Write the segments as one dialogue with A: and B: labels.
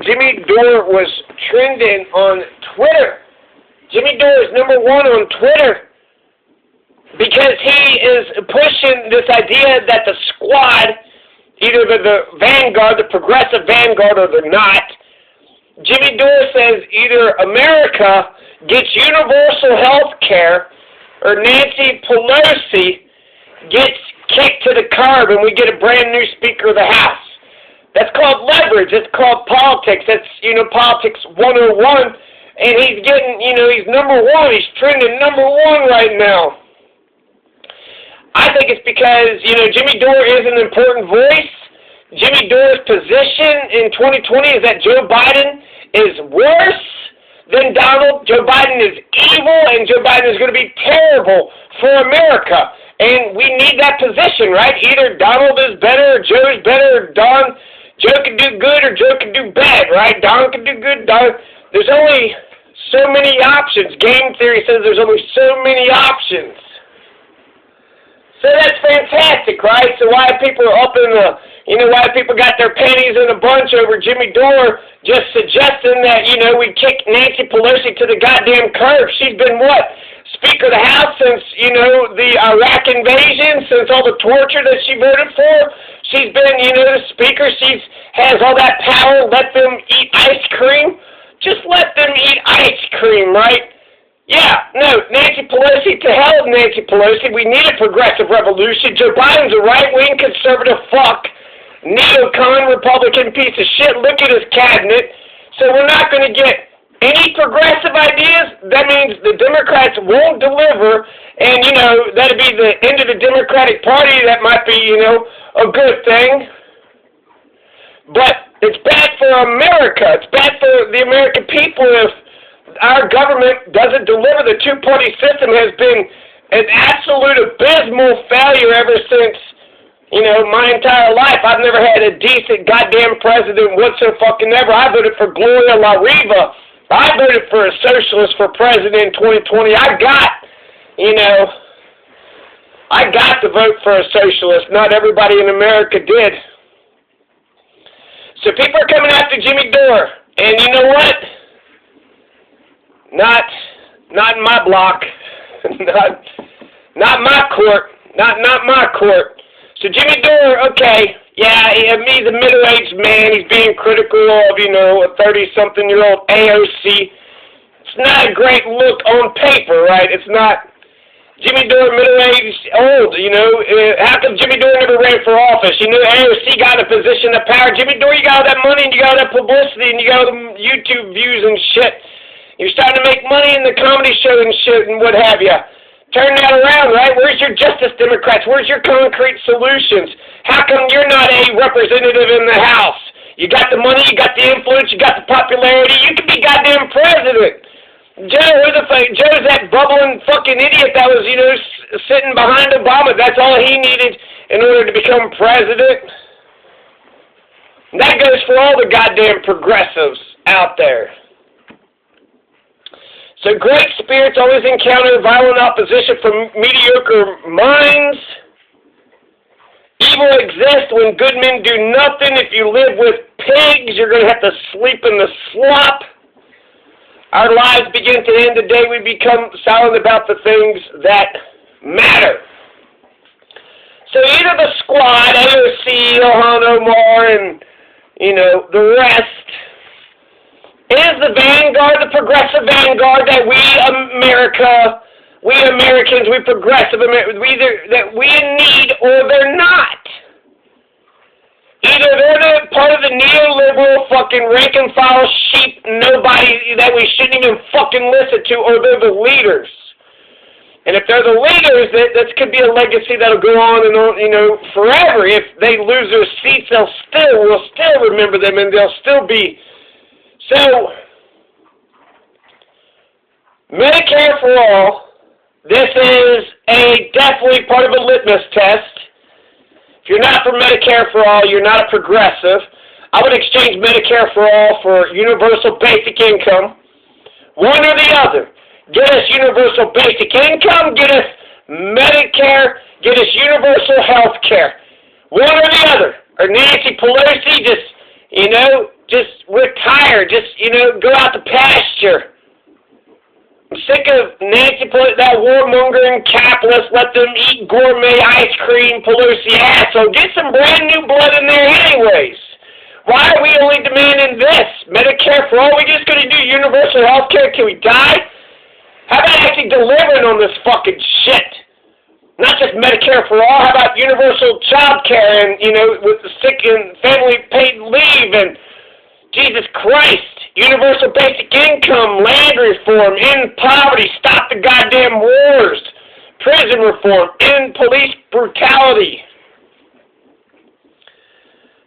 A: Jimmy Dore was trending on Twitter. Jimmy Dore is number one on Twitter because he is pushing this idea that the squad, either the vanguard, the progressive vanguard, or they're not. Jimmy Dore says either America gets universal health care or Nancy Pelosi gets kicked to the curb and we get a brand new Speaker of the House. That's called leverage. It's called politics. That's, politics 101. And he's getting, he's number one. He's trending number one right now. I think it's because, Jimmy Dore is an important voice. Jimmy Dore's position in 2020 is that Joe Biden is worse than Donald. Joe Biden is evil, and Joe Biden is going to be terrible for America. And we need that position, right? Either Donald is better, or Joe is better, or Joe can do good, or Joe can do bad, right? Donald can do good. There's only so many options. Game theory says there's only so many options. So that's fantastic, right? So why people are up in the, why people got their panties in a bunch over Jimmy Dore just suggesting that, we kick Nancy Pelosi to the goddamn curb. She's been what? Speaker of the House since, the Iraq invasion, since all the torture that she voted for. She's been, the Speaker. She has all that power. Let them eat ice cream. Just let them eat ice cream, right? Yeah, no, Nancy Pelosi, to hell with Nancy Pelosi. We need a progressive revolution. Joe Biden's a right-wing conservative fuck, neocon Republican piece of shit. Look at his cabinet. So we're not going to get any progressive ideas. That means the Democrats won't deliver, and, that'd be the end of the Democratic Party. That might be, a good thing. But it's bad for America. It's bad for the American people if our government doesn't deliver. The two-party system has been an absolute abysmal failure ever since, my entire life. I've never had a decent goddamn president whatsoever. I voted for Gloria La Riva. I voted for a socialist for president in 2020. I got to vote for a socialist. Not everybody in America did. So people are coming after Jimmy Dore. And you know what? Not in my block. not my court. Not my court. So Jimmy Dore, okay, yeah, he's a middle-aged man. He's being critical of, a 30-something-year-old AOC. It's not a great look on paper, right? It's not. Jimmy Dore, middle-aged, old, How come Jimmy Dore never ran for office? AOC got a position of power. Jimmy Dore, you got all that money, and you got all that publicity, and you got all the YouTube views and shit. You're starting to make money in the comedy show and shit and what have you. Turn that around, right? Where's your Justice Democrats? Where's your concrete solutions? How come you're not a representative in the House? You got the money, you got the influence, you got the popularity. You can be goddamn president. Joe's that bubbling fucking idiot that was, sitting behind Obama. That's all he needed in order to become president. And that goes for all the goddamn progressives out there. So great spirits always encounter violent opposition from mediocre minds. Evil exists when good men do nothing. If you live with pigs, you're going to have to sleep in the slop. Our lives begin to end the day we become silent about the things that matter. So either the squad, AOC, Ilhan Omar, and, the rest, is the vanguard, the progressive vanguard that we Americans, we progressive Americans, that we need, or they're not. Either they're the part of the neoliberal fucking rank and file sheep, nobody that we shouldn't even fucking listen to, or they're the leaders. And if they're the leaders, that could be a legacy that'll go on and on, forever. If they lose their seats, we'll still remember them, and they'll still be. So, Medicare for all, this is definitely part of a litmus test. If you're not for Medicare for all, you're not a progressive. I would exchange Medicare for all for universal basic income. One or the other. Get us universal basic income, get us Medicare, get us universal health care. One or the other. Or Nancy Pelosi just, Just retire. Just, go out to pasture. I'm sick of Nancy Pelosi, that warmongering capitalist, let them eat gourmet ice cream, Pelosi asshole. Get some brand new blood in there anyways. Why are we only demanding this? Medicare for all? We're just going to do universal health care till we die? How about actually delivering on this fucking shit? Not just Medicare for all. How about universal child care and, with the sick and family paid leave and Jesus Christ, universal basic income, land reform, end poverty, stop the goddamn wars, prison reform, end police brutality.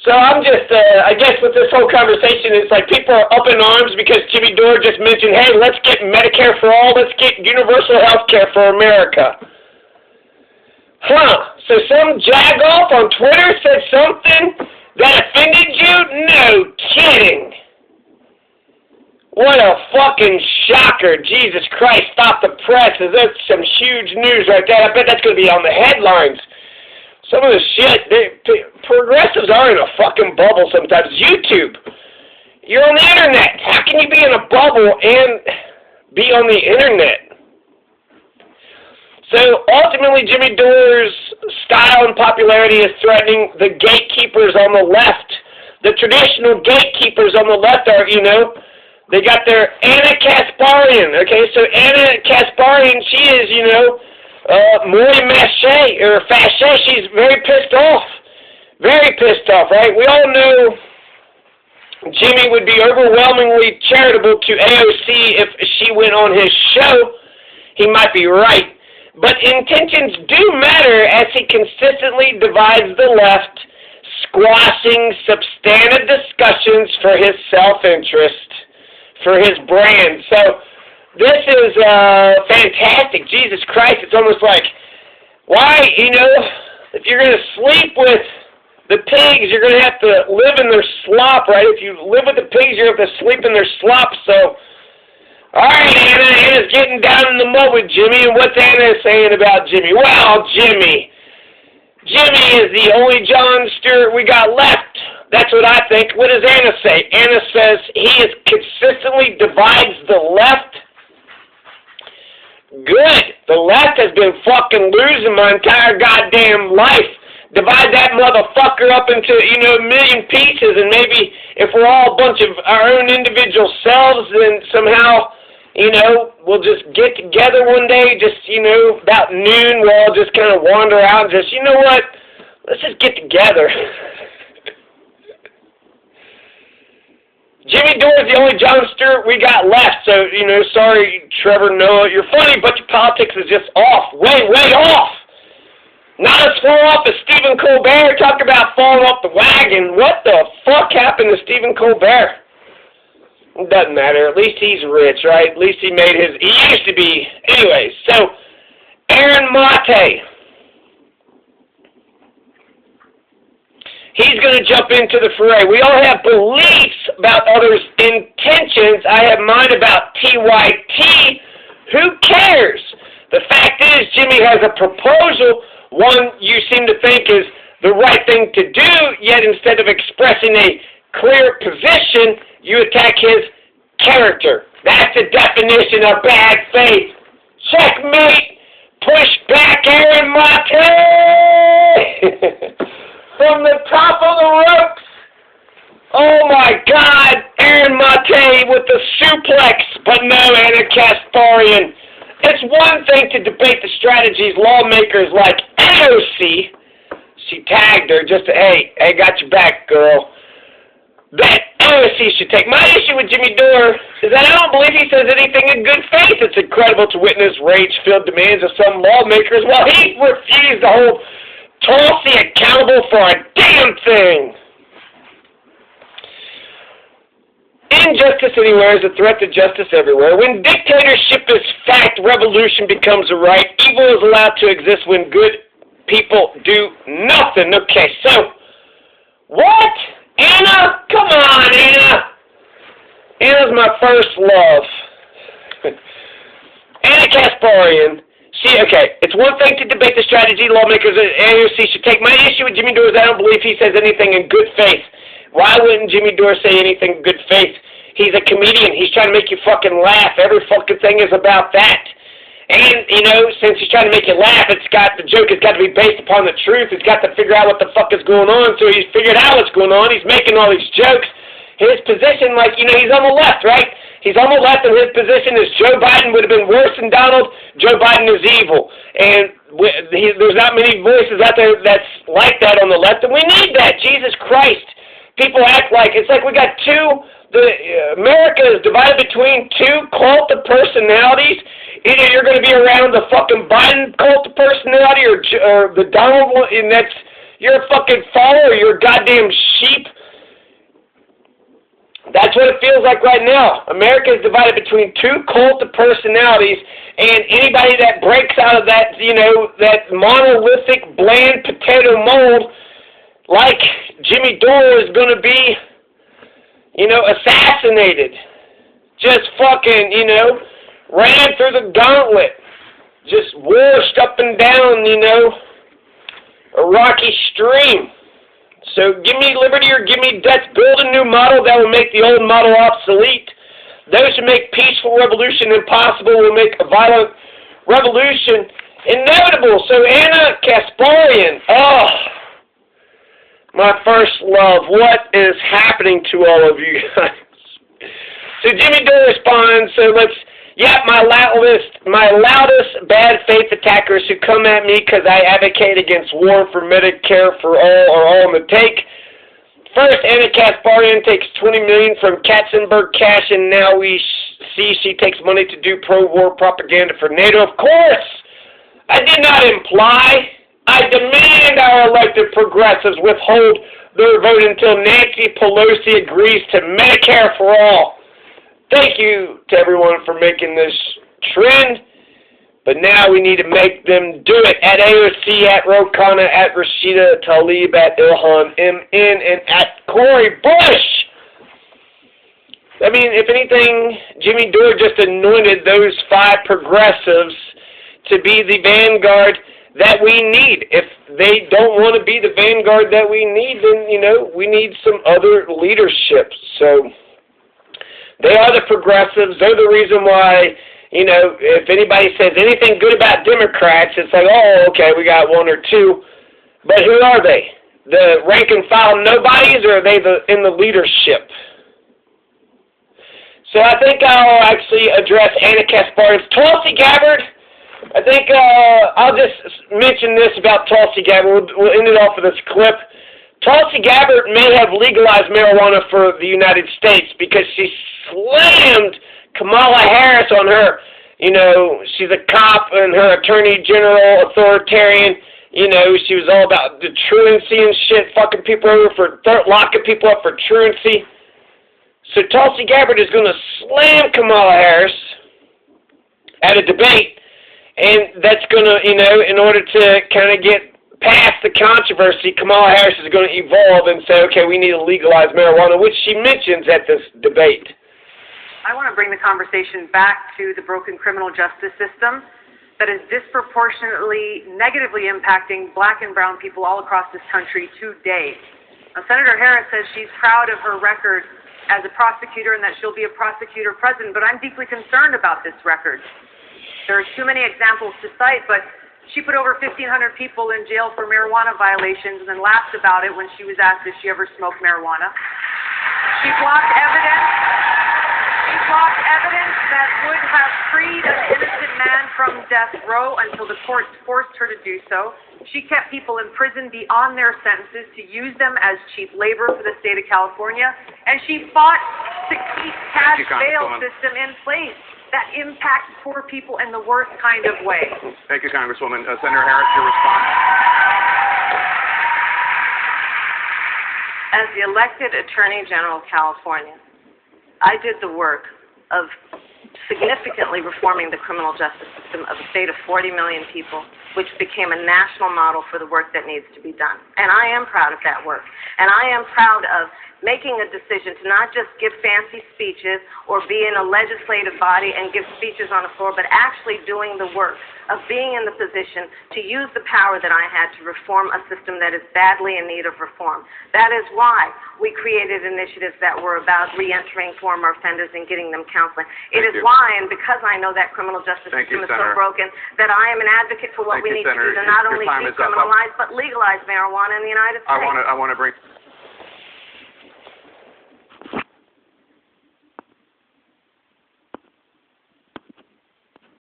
A: So I'm just, I guess with this whole conversation, it's like people are up in arms because Jimmy Dore just mentioned, hey, let's get Medicare for all, let's get universal health care for America. So some jagoff on Twitter said something that offended you? No kidding. What a fucking shocker. Jesus Christ, stop the press. That's some huge news right there. I bet that's going to be on the headlines. Some of the shit, progressives are in a fucking bubble sometimes. YouTube. You're on the internet. How can you be in a bubble and be on the internet? So ultimately, Jimmy Dore's style and popularity is threatening the gatekeepers on the left. The traditional gatekeepers on the left are, they got their Anna Kasparian. Okay, so Anna Kasparian, she is, Maury Mache, or Fache. She's very pissed off. Very pissed off, right? We all know Jimmy would be overwhelmingly charitable to AOC if she went on his show. He might be right. But intentions do matter as he consistently divides the left, squashing substantive discussions for his self-interest, for his brand. So this is fantastic. Jesus Christ, it's almost like, why, if you're going to sleep with the pigs, you're going to have to live in their slop, right? If you live with the pigs, you have to sleep in their slop. So all right, Anna's getting down in the mud with Jimmy, and what's Anna saying about Jimmy? Well, Jimmy is the only Jon Stewart we got left. That's what I think. What does Anna say? Anna says he consistently divides the left. Good. The left has been fucking losing my entire goddamn life. Divide that motherfucker up into, a million pieces, and maybe if we're all a bunch of our own individual selves, then somehow, we'll just get together one day, just, about noon, we'll all just kind of wander out and just, you know what, let's just get together. Jimmy Dore is the only Jon Stewart we got left, so, sorry, Trevor Noah, you're funny, but your politics is just off, way off. Not as far off as Stephen Colbert. Talk about falling off the wagon. What the fuck happened to Stephen Colbert? It doesn't matter. At least he's rich, right? At least he made his... He used to be... Anyways, so... Aaron Mate. He's going to jump into the fray. We all have beliefs about others' intentions. I have mine about TYT. Who cares? The fact is, Jimmy has a proposal... One you seem to think is the right thing to do, yet instead of expressing a clear position, you attack his character. That's the definition of bad faith. Checkmate! Push back, Aaron Mate! From the top of the ropes! Oh my God! Aaron Mate with the suplex, but no Anna Kasparian. It's one thing to debate the strategies lawmakers like AOC, she tagged her just to, hey, got your back, girl, that AOC should take. My issue with Jimmy Dore is that I don't believe he says anything in good faith. It's incredible to witness rage-filled demands of some lawmakers while he refused to hold Tulsi accountable for a damn thing. Injustice anywhere is a threat to justice everywhere. When dictatorship is fact, revolution becomes a right. Evil is allowed to exist when good people do nothing. Okay, so, what? Anna? Come on, Anna. Anna's my first love. Anna Kasparian. It's one thing to debate the strategy lawmakers at AOC should take. My issue with Jimmy Dore is I don't believe he says anything in good faith. Why wouldn't Jimmy Dore say anything in good faith? He's a comedian. He's trying to make you fucking laugh. Every fucking thing is about that. And, you know, since he's trying to make you laugh, the joke has got to be based upon the truth. He's got to figure out what the fuck is going on. So he's figured out what's going on. He's making all these jokes. His position, like, you know, he's on the left, right? He's on the left, and his position is Joe Biden would have been worse than Donald. Joe Biden is evil. And there's not many voices out there that's like that on the left, and we need that. Jesus Christ. People act like, it's like we got America is divided between two cult of personalities. Either you're going to be around the fucking Biden cult of personality or the Donald one, and you're a fucking follower, you're a goddamn sheep. That's what it feels like right now. America is divided between two cult of personalities, and anybody that breaks out of that, you know, that monolithic, bland potato mold, like Jimmy Dore, is going to be, you know, assassinated. Just fucking, you know, ran through the gauntlet. Just washed up and down, you know, a rocky stream. So give me liberty or give me death. Build a new model that will make the old model obsolete. Those who make peaceful revolution impossible will make a violent revolution inevitable. So Anna Kasparian, oh, my first love, what is happening to all of you guys? So Jimmy Dore responds, so my loudest bad faith attackers who come at me because I advocate against war for Medicare for all are all in the take. First, Anna Kasparian takes $20 million from Katzenberg cash, and now we see she takes money to do pro-war propaganda for NATO. Of course, I did not imply. I demand our elected progressives withhold their vote until Nancy Pelosi agrees to Medicare for all. Thank you to everyone for making this trend, but now we need to make them do it. At AOC, at Rokana, at Rashida Tlaib, at Ilhan MN, and at Cori Bush. I mean, if anything, Jimmy Dore just anointed those 5 progressives to be the vanguard that we need. If they don't want to be the vanguard that we need, then, you know, we need some other leadership. So they are the progressives. They're the reason why, you know, if anybody says anything good about Democrats, it's like, oh, okay, we got 1 or 2. But who are they? The rank and file nobodies, or are they in the leadership? So I think I'll actually address Anna Kasparian's Tulsi Gabbard. I think I'll just mention this about Tulsi Gabbard. We'll end it off with this clip. Tulsi Gabbard may have legalized marijuana for the United States because she slammed Kamala Harris on her, you know, she's a cop and her attorney general authoritarian, you know, she was all about the truancy and shit, fucking people over for, locking people up for truancy. So Tulsi Gabbard is going to slam Kamala Harris at a debate, and that's going to, you know, in order to kind of get past the controversy, Kamala Harris is going to evolve and say, okay, we need to legalize marijuana, which she mentions at this debate.
B: I want to bring the conversation back to the broken criminal justice system that is disproportionately negatively impacting black and brown people all across this country today. Now, Senator Harris says she's proud of her record as a prosecutor and that she'll be a prosecutor president, but I'm deeply concerned about this record. There are too many examples to cite, but she put over 1,500 people in jail for marijuana violations and then laughed about it when she was asked if she ever smoked marijuana. She blocked evidence. She blocked evidence that would have freed an innocent man from death row until the courts forced her to do so. She kept people in prison beyond their sentences to use them as cheap labor for the state of California. And she fought to keep cash bail system in place that impacts poor people in the worst kind of way.
C: Thank you, Congresswoman. Senator Harris, your response.
D: As the elected Attorney General of California, I did the work of significantly reforming the criminal justice system of a state of 40 million people, which became a national model for the work that needs to be done. And I am proud of that work. And I am proud of making a decision to not just give fancy speeches or be in a legislative body and give speeches on the floor, but actually doing the work of being in the position to use the power that I had to reform a system that is badly in need of reform. That is why we created initiatives that were about reentering former offenders and getting them counseling. It is why, and because I know that criminal justice system is so broken, that I am an advocate for what we need to do to not only decriminalize but legalize marijuana in the United States.
C: I want to bring